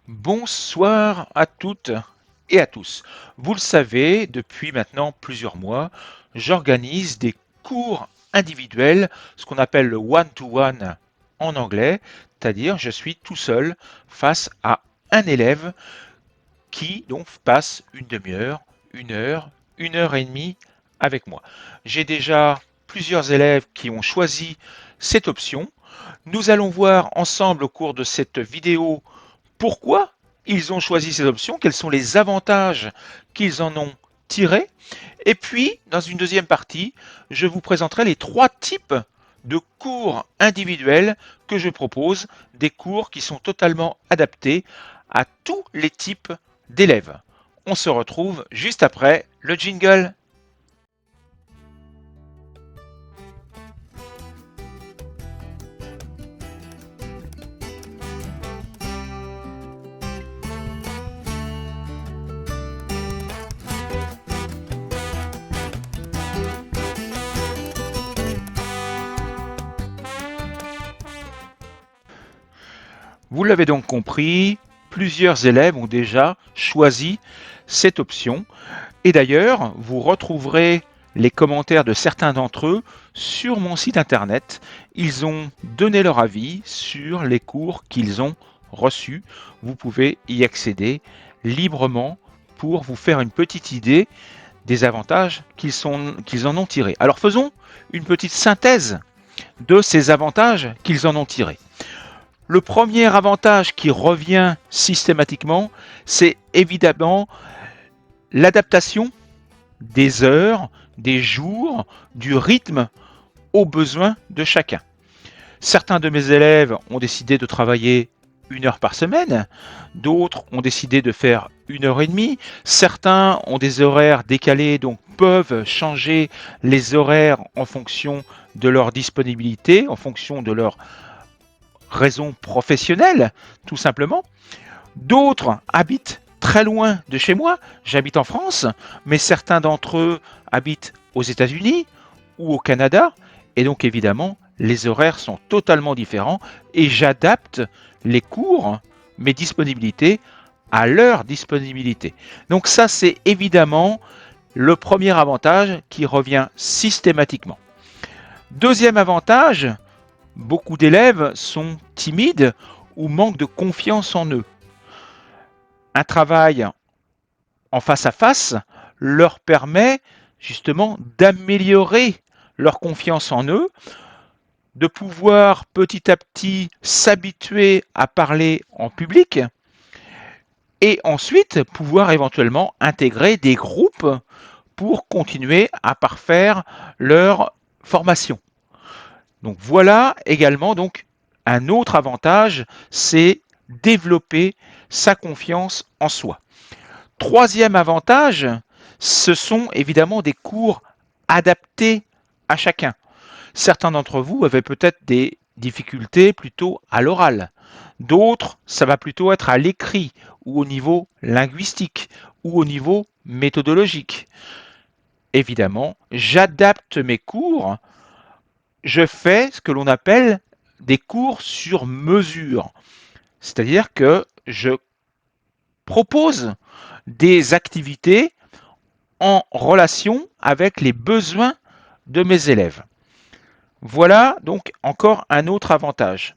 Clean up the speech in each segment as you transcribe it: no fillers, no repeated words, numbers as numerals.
Bonsoir à toutes et à tous. Vous le savez, depuis maintenant plusieurs mois, j'organise des cours individuels, ce qu'on appelle le one-to-one en anglais, c'est-à-dire je suis tout seul face à un élève qui donc passe une demi-heure, une heure et demie avec moi. J'ai déjà plusieurs élèves qui ont choisi cette option. Nous allons voir ensemble au cours de cette vidéo pourquoi ils ont choisi ces options, quels sont les avantages qu'ils en ont tirés. Et puis, dans une deuxième partie, je vous présenterai les trois types de cours individuels que je propose, des cours qui sont totalement adaptés à tous les types d'élèves. On se retrouve juste après le jingle. Vous l'avez donc compris, plusieurs élèves ont déjà choisi cette option. Et d'ailleurs, vous retrouverez les commentaires de certains d'entre eux sur mon site internet. Ils ont donné leur avis sur les cours qu'ils ont reçus. Vous pouvez y accéder librement pour vous faire une petite idée des avantages qu'ils en ont tirés. Alors faisons une petite synthèse de ces avantages qu'ils en ont tirés. Le premier avantage qui revient systématiquement, c'est évidemment l'adaptation des heures, des jours, du rythme aux besoins de chacun. Certains de mes élèves ont décidé de travailler une heure par semaine, d'autres ont décidé de faire une heure et demie, certains ont des horaires décalés, donc peuvent changer les horaires en fonction de leur disponibilité, en fonction de leur raison professionnelle, tout simplement. D'autres habitent très loin de chez moi. J'habite en France, mais certains d'entre eux habitent aux États-Unis ou au Canada. Et donc évidemment, les horaires sont totalement différents et j'adapte les cours, mes disponibilités, à leur disponibilité. Donc ça, c'est évidemment le premier avantage qui revient systématiquement. Deuxième avantage, beaucoup d'élèves sont timides ou manquent de confiance en eux. Un travail en face à face leur permet justement d'améliorer leur confiance en eux, de pouvoir petit à petit s'habituer à parler en public et ensuite pouvoir éventuellement intégrer des groupes pour continuer à parfaire leur formation. Donc voilà également donc un autre avantage, c'est développer sa confiance en soi. Troisième avantage, ce sont évidemment des cours adaptés à chacun. Certains d'entre vous avaient peut-être des difficultés plutôt à l'oral. D'autres, ça va plutôt être à l'écrit ou au niveau linguistique ou au niveau méthodologique. Évidemment, j'adapte mes cours, je fais ce que l'on appelle des cours sur mesure. C'est-à-dire que je propose des activités en relation avec les besoins de mes élèves. Voilà donc encore un autre avantage.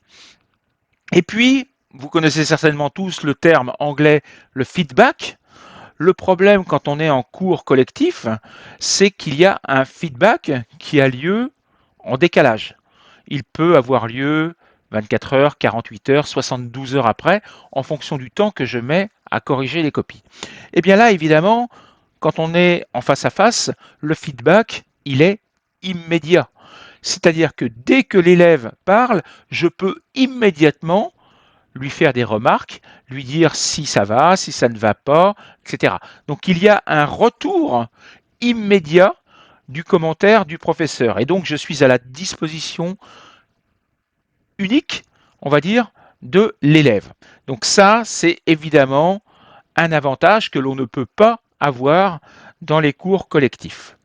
Et puis, vous connaissez certainement tous le terme anglais, le feedback. Le problème quand on est en cours collectif, c'est qu'il y a un feedback qui a lieu en décalage. Il peut avoir lieu 24 heures, 48 heures, 72 heures après, en fonction du temps que je mets à corriger les copies. Et bien là, évidemment, quand on est en face à face, le feedback, il est immédiat. C'est-à-dire que dès que l'élève parle, je peux immédiatement lui faire des remarques, lui dire si ça va, si ça ne va pas, etc. Donc il y a un retour immédiat du commentaire du professeur. Et donc je suis à la disposition unique, on va dire, de l'élève. Donc ça, c'est évidemment un avantage que l'on ne peut pas avoir dans les cours collectifs.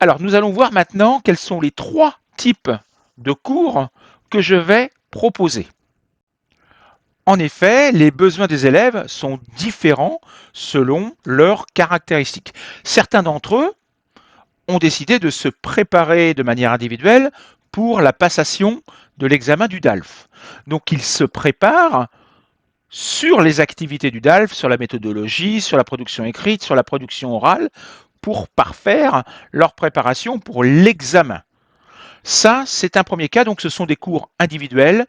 Alors, nous allons voir maintenant quels sont les trois types de cours que je vais proposer. En effet, les besoins des élèves sont différents selon leurs caractéristiques. Certains d'entre eux ont décidé de se préparer de manière individuelle pour la passation de l'examen du DALF. Donc ils se préparent sur les activités du DALF, sur la méthodologie, sur la production écrite, sur la production orale, pour parfaire leur préparation pour l'examen. Ça, c'est un premier cas, donc ce sont des cours individuels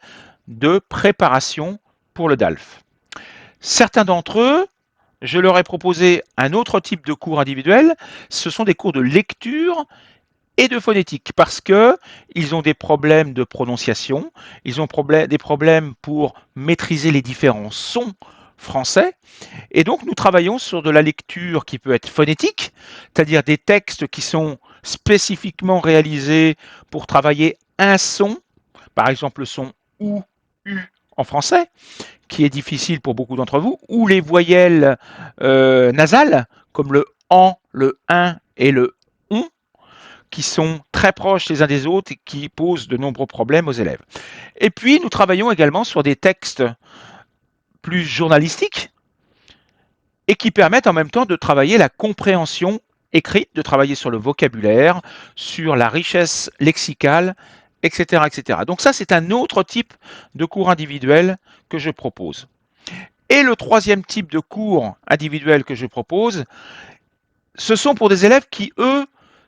de préparation pour le DALF. Certains d'entre eux, je leur ai proposé un autre type de cours individuel, ce sont des cours de lecture et de phonétique, parce qu'ils ont des problèmes de prononciation, ils ont des problèmes pour maîtriser les différents sons français, et donc nous travaillons sur de la lecture qui peut être phonétique, c'est-à-dire des textes qui sont spécifiquement réalisés pour travailler un son, par exemple le son OU, U en français, qui est difficile pour beaucoup d'entre vous, ou les voyelles nasales, comme le AN, le IN et le ON, qui sont très proches les uns des autres et qui posent de nombreux problèmes aux élèves. Et puis, nous travaillons également sur des textes plus journalistiques et qui permettent en même temps de travailler la compréhension écrite, de travailler sur le vocabulaire, sur la richesse lexicale, etc., etc. Donc ça, c'est un autre type de cours individuel que je propose. Et le troisième type de cours individuel que je propose, ce sont pour des élèves qui, eux,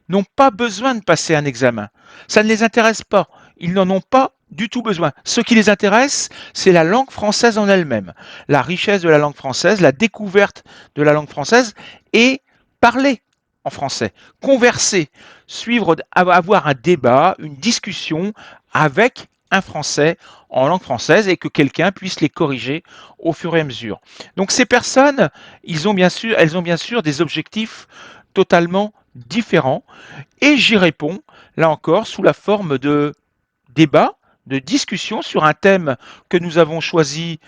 n'ont pas besoin de passer un examen. Ça ne les intéresse pas. Ils n'en ont pas du tout besoin. Ce qui les intéresse, c'est la langue française en elle-même, la richesse de la langue française, la découverte de la langue française et parler en français, converser, suivre, avoir un débat, une discussion avec un Français en langue française et que quelqu'un puisse les corriger au fur et à mesure. Donc ces personnes, elles ont bien sûr des objectifs totalement différents et j'y réponds, là encore, sous la forme de débats, de discussions sur un thème que nous avons choisi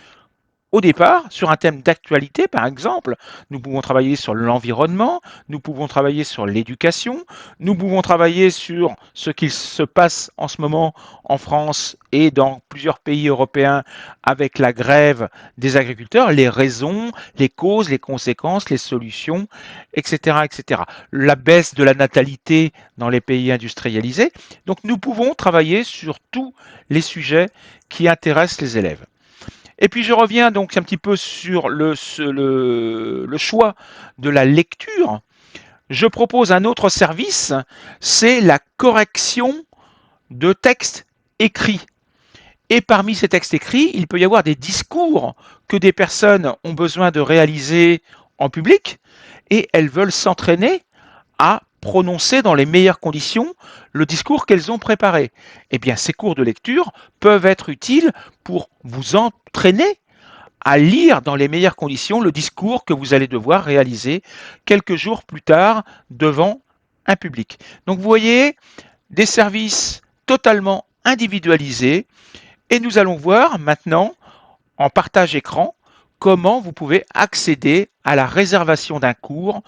au départ, sur un thème d'actualité, par exemple. Nous pouvons travailler sur l'environnement, nous pouvons travailler sur l'éducation, nous pouvons travailler sur ce qu'il se passe en ce moment en France et dans plusieurs pays européens avec la grève des agriculteurs, les raisons, les causes, les conséquences, les solutions, etc., etc. La baisse de la natalité dans les pays industrialisés. Donc nous pouvons travailler sur tous les sujets qui intéressent les élèves. Et puis je reviens donc un petit peu sur le choix de la lecture. Je propose un autre service, c'est la correction de textes écrits. Et parmi ces textes écrits, il peut y avoir des discours que des personnes ont besoin de réaliser en public et elles veulent s'entraîner à prononcer dans les meilleures conditions le discours qu'elles ont préparé. Eh bien, ces cours de lecture peuvent être utiles pour vous entraîner à lire dans les meilleures conditions le discours que vous allez devoir réaliser quelques jours plus tard devant un public. Donc vous voyez, des services totalement individualisés et nous allons voir maintenant en partage écran comment vous pouvez accéder à la réservation d'un cours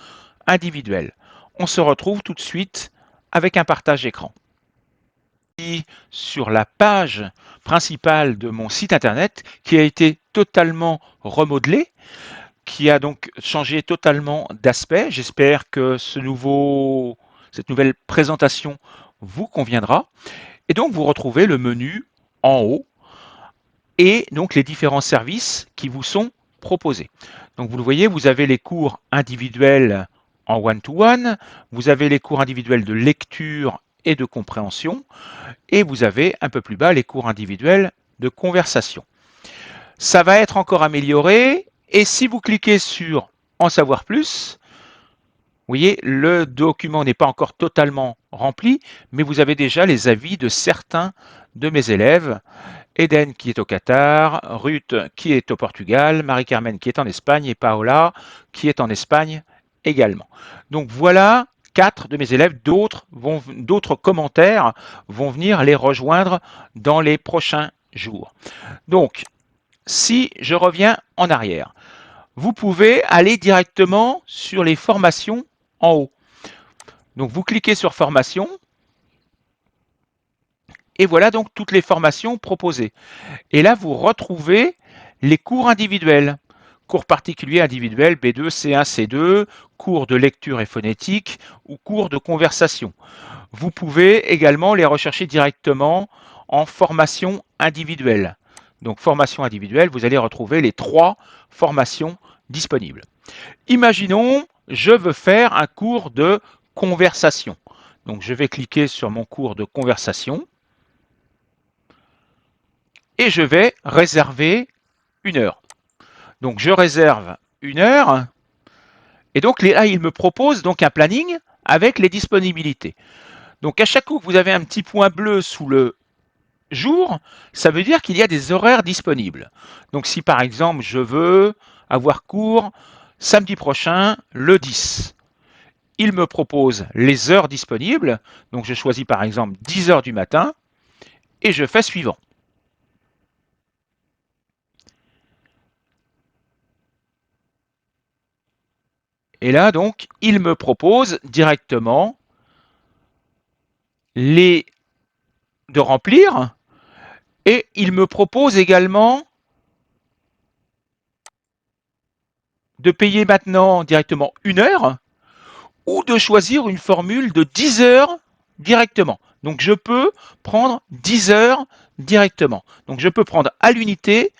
individuel. On se retrouve tout de suite avec un partage écran. Sur la page principale de mon site internet qui a été totalement remodelé, qui a donc changé totalement d'aspect. J'espère que cette nouvelle présentation vous conviendra. Et donc vous retrouvez le menu en haut et donc les différents services qui vous sont proposés. Donc vous le voyez, vous avez les cours individuels en one-to-one, vous avez les cours individuels de lecture et de compréhension, et vous avez un peu plus bas les cours individuels de conversation. Ça va être encore amélioré, et si vous cliquez sur En savoir plus, vous voyez, le document n'est pas encore totalement rempli, mais vous avez déjà les avis de certains de mes élèves. Eden qui est au Qatar, Ruth qui est au Portugal, Marie-Carmen qui est en Espagne et Paola qui est en Espagne également. Donc voilà 4 de mes élèves, d'autres commentaires vont venir les rejoindre dans les prochains jours. Donc, si je reviens en arrière, vous pouvez aller directement sur les formations en haut. Donc vous cliquez sur formation et voilà donc toutes les formations proposées. Et là, vous retrouvez les cours individuels. Cours particuliers individuels B2, C1, C2, cours de lecture et phonétique ou cours de conversation. Vous pouvez également les rechercher directement en formation individuelle. Donc formation individuelle, vous allez retrouver les 3 formations disponibles. Imaginons, je veux faire un cours de conversation. Donc je vais cliquer sur mon cours de conversation et je vais réserver 1 heure. Donc je réserve 1 heure et donc là il me propose donc un planning avec les disponibilités. Donc à chaque coup que vous avez un petit point bleu sous le jour, ça veut dire qu'il y a des horaires disponibles. Donc si par exemple je veux avoir cours samedi prochain, le 10, il me propose les heures disponibles. Donc je choisis par exemple 10 heures du matin et je fais suivant. Et là donc il me propose directement de remplir et il me propose également de payer maintenant directement 1 heure ou de choisir une formule de 10 heures directement. Donc je peux prendre 10 heures directement. Donc je peux prendre à l'unité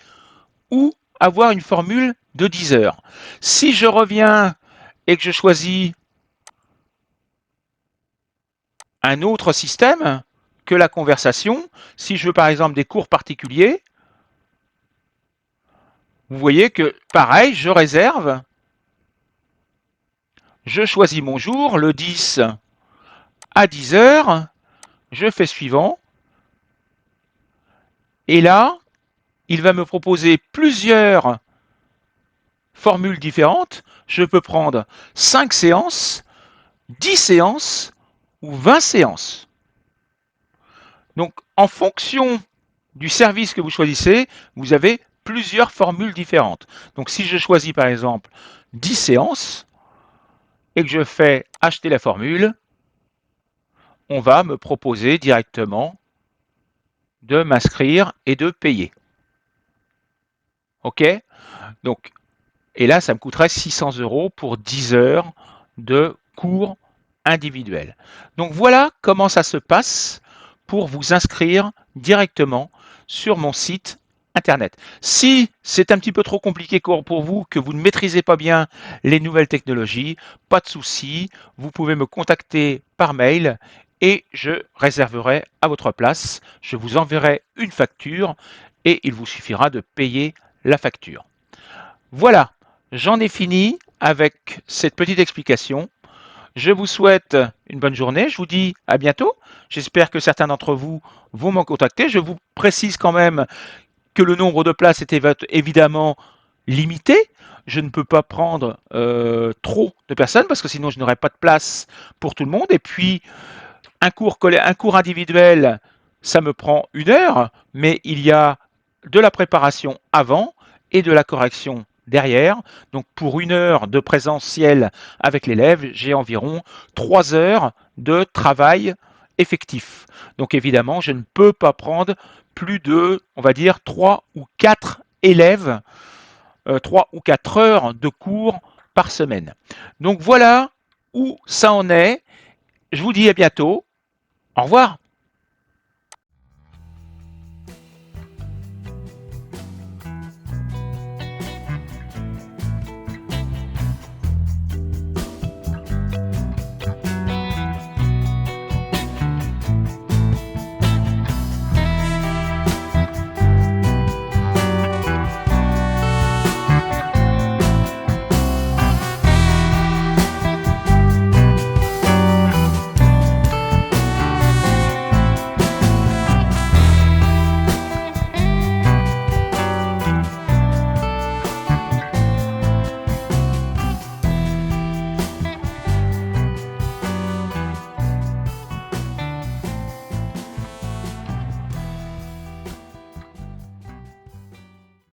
ou avoir une formule de 10 heures. Si je reviens et que je choisis un autre système que la conversation, si je veux par exemple des cours particuliers, vous voyez que pareil, je réserve, je choisis mon jour, le 10 à 10 heures, je fais suivant, et là, il va me proposer plusieurs formules différentes. Je peux prendre 5 séances, 10 séances ou 20 séances. Donc, en fonction du service que vous choisissez, vous avez plusieurs formules différentes. Donc, si je choisis par exemple 10 séances et que je fais acheter la formule, on va me proposer directement de m'inscrire et de payer. OK? Donc, et là, ça me coûterait 600 € pour 10 heures de cours individuels. Donc voilà comment ça se passe pour vous inscrire directement sur mon site internet. Si c'est un petit peu trop compliqué pour vous, que vous ne maîtrisez pas bien les nouvelles technologies, pas de souci, vous pouvez me contacter par mail et je réserverai à votre place. Je vous enverrai une facture et il vous suffira de payer la facture. Voilà, j'en ai fini avec cette petite explication. Je vous souhaite une bonne journée. Je vous dis à bientôt. J'espère que certains d'entre vous vont me contacter. Je vous précise quand même que le nombre de places est évidemment limité. Je ne peux pas prendre trop de personnes parce que sinon je n'aurai pas de place pour tout le monde. Et puis, un cours individuel, ça me prend 1 heure, mais il y a de la préparation avant et de la correction derrière. Donc pour 1 heure de présentiel avec l'élève, j'ai environ 3 heures de travail effectif. Donc évidemment, je ne peux pas prendre plus de, on va dire, 3 ou 4 élèves, 3 ou 4 heures de cours par semaine. Donc voilà où ça en est. Je vous dis à bientôt. Au revoir.